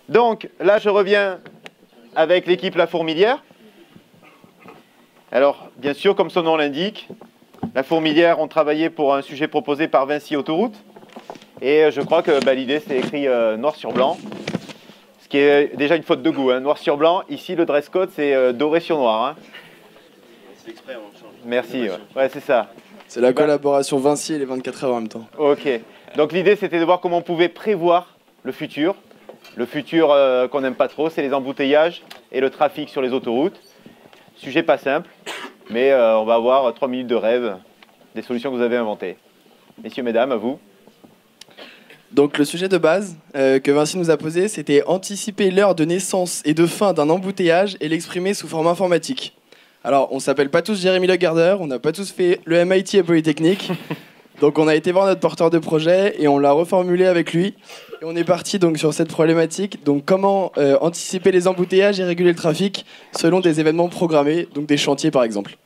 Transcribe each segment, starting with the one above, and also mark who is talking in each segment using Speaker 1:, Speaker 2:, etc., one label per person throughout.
Speaker 1: Donc là, je reviens avec l'équipe La Fourmilière. Alors, bien sûr, comme son nom l'indique, La Fourmilière ont travaillé pour un sujet proposé par Vinci Autoroute. Et je crois que l'idée, c'est écrit noir sur blanc. Ce qui est déjà une faute de goût, hein. Noir sur blanc. Ici, le dress code, c'est doré sur noir. Hein.
Speaker 2: C'est exprès, on change.
Speaker 1: Merci, ouais, c'est ça.
Speaker 3: C'est la collaboration Vinci et les 24 heures en même temps.
Speaker 1: Ok. Donc l'idée, c'était de voir comment on pouvait prévoir le futur. Le futur qu'on n'aime pas trop, c'est les embouteillages et le trafic sur les autoroutes. Sujet pas simple, mais on va avoir 3 minutes de rêve des solutions que vous avez inventées. Messieurs, mesdames, à vous.
Speaker 3: Donc le sujet de base que Vinci nous a posé, c'était anticiper l'heure de naissance et de fin d'un embouteillage et l'exprimer sous forme informatique. Alors, on s'appelle pas tous Jérémy Le Gardeur, on n'a pas tous fait le MIT à Polytechnique. Donc on a été voir notre porteur de projet et on l'a reformulé avec lui. Et on est parti donc sur cette problématique. Donc comment anticiper les embouteillages et réguler le trafic selon des événements programmés, donc des chantiers par exemple.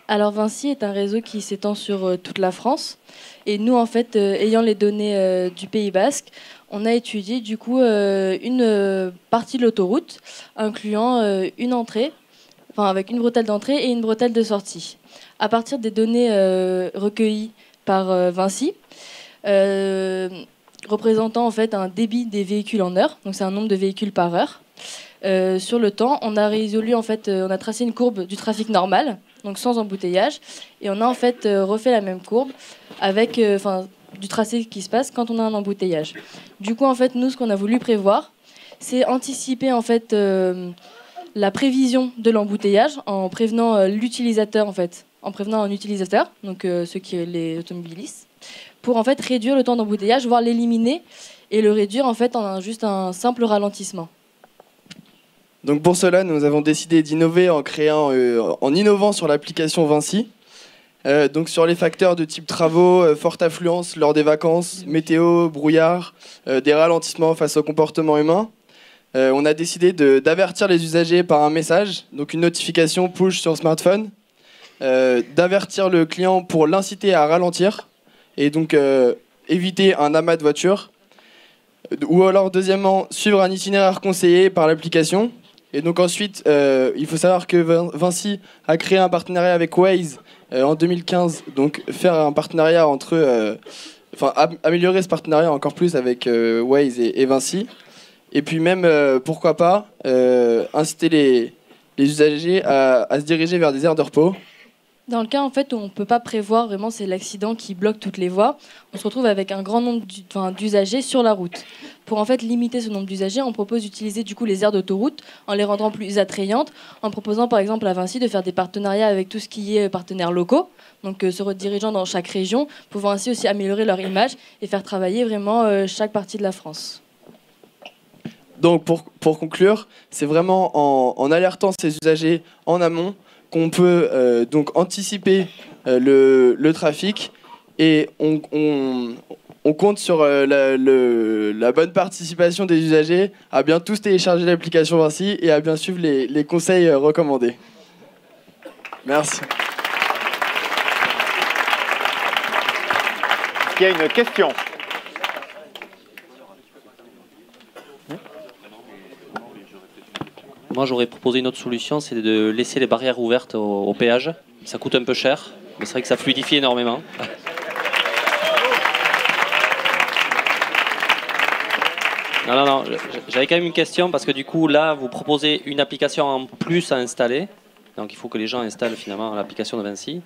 Speaker 4: Alors Vinci est un réseau qui s'étend sur toute la France. Et nous, en fait, ayant les données du Pays Basque, on a étudié du coup une partie de l'autoroute, incluant une entrée, enfin avec une bretelle d'entrée et une bretelle de sortie. À partir des données recueillies par Vinci, représentant en fait un débit des véhicules en heure, donc c'est un nombre de véhicules par heure. Sur le temps, on a résolu en fait, on a tracé une courbe du trafic normal, donc sans embouteillage, et on a en fait refait la même courbe avec du tracé qui se passe quand on a un embouteillage. Du coup, en fait, nous, ce qu'on a voulu prévoir, c'est anticiper en fait la prévision de l'embouteillage en prévenant l'utilisateur en fait, en prévenant un utilisateur, donc ceux qui les automobilistes, pour en fait réduire le temps d'embouteillage, voire l'éliminer et le réduire en fait en juste un simple ralentissement.
Speaker 3: Donc pour cela, nous avons décidé d'innover en innovant sur l'application Vinci. Donc sur les facteurs de type travaux, forte affluence lors des vacances, météo, brouillard, des ralentissements face au comportement humain. On a décidé d'avertir les usagers par un message, donc une notification push sur smartphone, d'avertir le client pour l'inciter à ralentir et donc éviter un amas de voitures. Ou alors deuxièmement, suivre un itinéraire conseillé par l'application. Et donc ensuite, il faut savoir que Vinci a créé un partenariat avec Waze en 2015, donc faire un partenariat entre améliorer ce partenariat encore plus avec Waze et Vinci. Et puis même, pourquoi pas, inciter les usagers à se diriger vers des aires de repos.
Speaker 4: Dans le cas en fait où on ne peut pas prévoir vraiment, c'est l'accident qui bloque toutes les voies, on se retrouve avec un grand nombre d'usagers sur la route. Pour en fait limiter ce nombre d'usagers, on propose d'utiliser du coup les aires d'autoroute en les rendant plus attrayantes, en proposant par exemple à Vinci de faire des partenariats avec tout ce qui est partenaires locaux, donc se redirigeant dans chaque région, pouvant ainsi aussi améliorer leur image et faire travailler vraiment chaque partie de la France.
Speaker 3: Donc pour conclure, c'est vraiment en alertant ces usagers en amont qu'on peut donc anticiper le trafic et on compte sur la bonne participation des usagers à bien tous télécharger l'application Vinci et à bien suivre les conseils recommandés. Merci.
Speaker 1: Est-ce qu'il y a une question ?
Speaker 2: Moi, j'aurais proposé une autre solution, c'est de laisser les barrières ouvertes au péage. Ça coûte un peu cher, mais c'est vrai que ça fluidifie énormément. Non, j'avais quand même une question, parce que du coup, là, vous proposez une application en plus à installer. Donc, il faut que les gens installent finalement l'application de Vinci.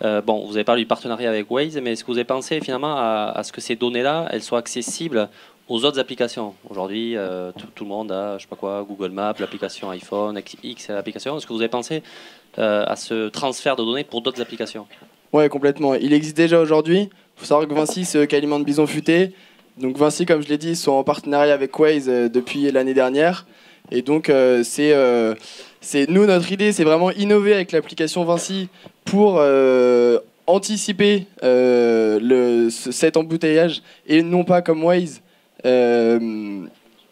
Speaker 2: Vous avez parlé du partenariat avec Waze, mais est-ce que vous avez pensé finalement à ce que ces données-là, elles soient accessibles aux autres applications? Aujourd'hui, tout le monde a, je sais pas quoi, Google Maps, l'application iPhone, X l'application. Est-ce que vous avez pensé à ce transfert de données pour d'autres applications?
Speaker 3: Ouais, complètement. Il existe déjà aujourd'hui. Il faut savoir que Vinci, c'est eux qui alimentent Bison Futé. Donc Vinci, comme je l'ai dit, sont en partenariat avec Waze depuis l'année dernière. Et donc, nous, notre idée, c'est vraiment innover avec l'application Vinci pour anticiper cet embouteillage et non pas comme Waze,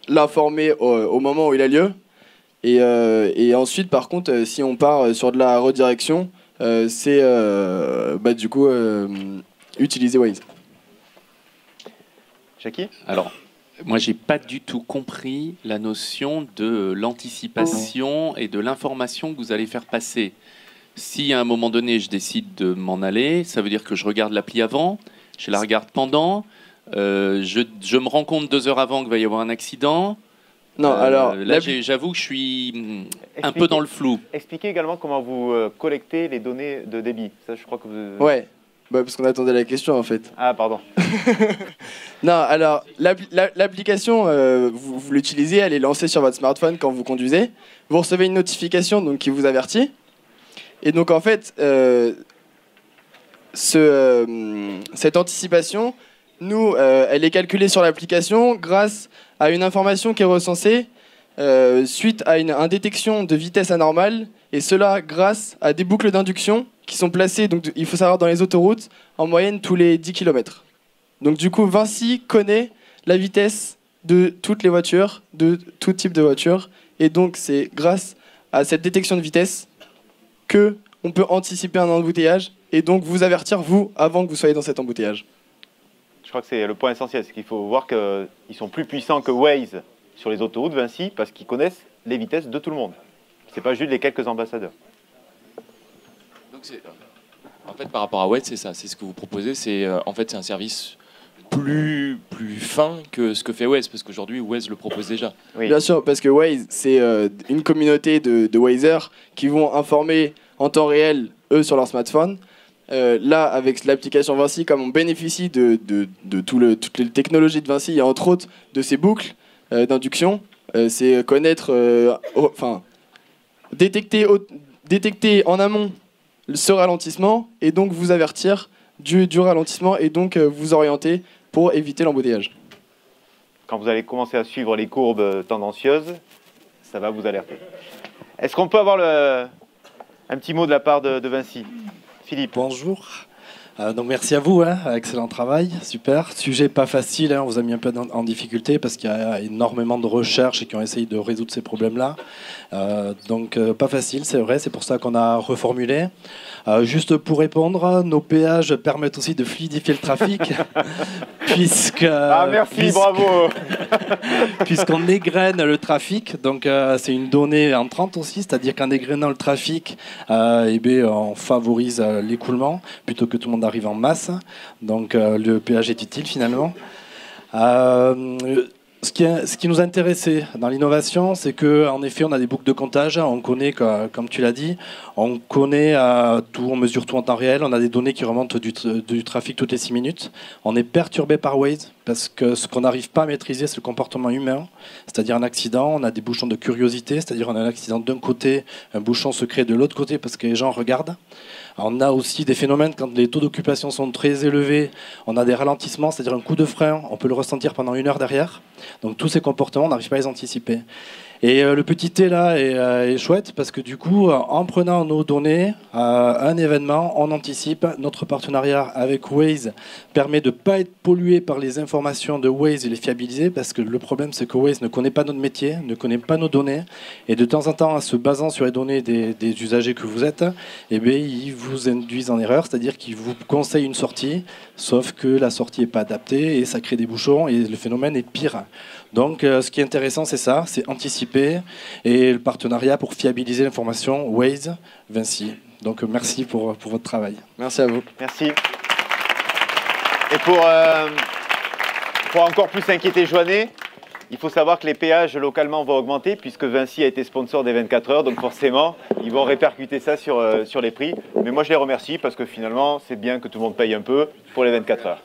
Speaker 3: l'informer au moment où il a lieu. Et ensuite, par contre, si on part sur de la redirection, c'est du coup utiliser Waze.
Speaker 1: Jackie ?
Speaker 5: Alors, Moi, j'ai pas du tout compris la notion de l'anticipation et de l'information que vous allez faire passer. Si à un moment donné, je décide de m'en aller, ça veut dire que je regarde l'appli avant, je la regarde pendant, je me rends compte 2 heures avant qu'il va y avoir un accident.
Speaker 3: Non, alors
Speaker 5: là, j'avoue que je suis un peu dans le flou.
Speaker 1: Expliquez également comment vous collectez les données de débit. Ça, je crois que vous...
Speaker 3: Ouais, bah, parce qu'on attendait la question en fait.
Speaker 1: Ah, pardon.
Speaker 3: Non, alors l'application, vous l'utilisez, elle est lancée sur votre smartphone quand vous conduisez. Vous recevez une notification donc, qui vous avertit. Et donc en fait, cette anticipation, nous, elle est calculée sur l'application grâce à une information qui est recensée suite à une détection de vitesse anormale, et cela grâce à des boucles d'induction qui sont placées, donc il faut savoir, dans les autoroutes, en moyenne tous les 10 km. Donc du coup, Vinci connaît la vitesse de toutes les voitures, de tout type de voiture, et donc c'est grâce à cette détection de vitesse que on peut anticiper un embouteillage et donc vous avertir, vous, avant que vous soyez dans cet embouteillage.
Speaker 1: Je crois que c'est le point essentiel, c'est qu'il faut voir qu'ils sont plus puissants que Waze sur les autoroutes, Vinci, parce qu'ils connaissent les vitesses de tout le monde. C'est pas juste les quelques ambassadeurs.
Speaker 6: Donc en fait, par rapport à Waze, c'est ça, c'est ce que vous proposez, c'est en fait c'est un service plus fin que ce que fait Waze, parce qu'aujourd'hui Waze le propose déjà.
Speaker 1: Oui.
Speaker 3: Bien sûr, parce que Waze, c'est une communauté de Wazers qui vont informer en temps réel, eux, sur leur smartphone. Là, avec l'application Vinci, comme on bénéficie de toutes les technologies de Vinci, et entre autres de ces boucles d'induction, c'est connaître, détecter en amont ce ralentissement et donc vous avertir du ralentissement et donc vous orienter pour éviter l'embouteillage.
Speaker 1: Quand vous allez commencer à suivre les courbes tendancieuses, ça va vous alerter. Est-ce qu'on peut avoir un petit mot de la part de Vinci ? Philippe.
Speaker 7: Bonjour. Donc merci à vous, excellent travail, super. Sujet pas facile, on vous a mis un peu en difficulté parce qu'il y a énormément de recherches et qui ont essayé de résoudre ces problèmes-là. Donc pas facile, c'est vrai, c'est pour ça qu'on a reformulé. Juste pour répondre, nos péages permettent aussi de fluidifier le trafic,
Speaker 1: bravo.
Speaker 7: puisqu'on égrène le trafic. Donc c'est une donnée entrante aussi, c'est-à-dire qu'en égrénant le trafic, on favorise l'écoulement plutôt que tout le monde arrive en masse. Donc le péage est utile finalement. Ce qui nous intéressait dans l'innovation, c'est qu'en effet, on a des boucles de comptage. On connaît, comme tu l'as dit, on connaît tout, on mesure tout en temps réel. On a des données qui remontent du trafic toutes les 6 minutes. On est perturbé par Waze parce que ce qu'on n'arrive pas à maîtriser, c'est le comportement humain. C'est-à-dire un accident, on a des bouchons de curiosité, c'est-à-dire on a un accident d'un côté, un bouchon se crée de l'autre côté parce que les gens regardent. On a aussi des phénomènes quand les taux d'occupation sont très élevés, on a des ralentissements, c'est-à-dire un coup de frein, on peut le ressentir pendant 1 heure derrière. Donc tous ces comportements, on n'arrive pas à les anticiper. Et le petit T là est chouette parce que du coup, en prenant nos données, un événement, on anticipe. Notre partenariat avec Waze permet de ne pas être pollué par les informations de Waze et les fiabiliser parce que le problème c'est que Waze ne connaît pas notre métier, ne connaît pas nos données et de temps en temps, en se basant sur les données des usagers que vous êtes, ils vous induisent en erreur, c'est-à-dire qu'ils vous conseillent une sortie, sauf que la sortie n'est pas adaptée et ça crée des bouchons et le phénomène est pire. Donc ce qui est intéressant, c'est ça, c'est anticiper et le partenariat pour fiabiliser l'information Waze, Vinci. Donc merci pour votre travail.
Speaker 3: Merci à vous.
Speaker 1: Merci. Et pour encore plus inquiéter Joannet, il faut savoir que les péages localement vont augmenter puisque Vinci a été sponsor des 24 heures, donc forcément, ils vont répercuter ça sur les prix. Mais moi, je les remercie parce que finalement, c'est bien que tout le monde paye un peu pour les 24 heures.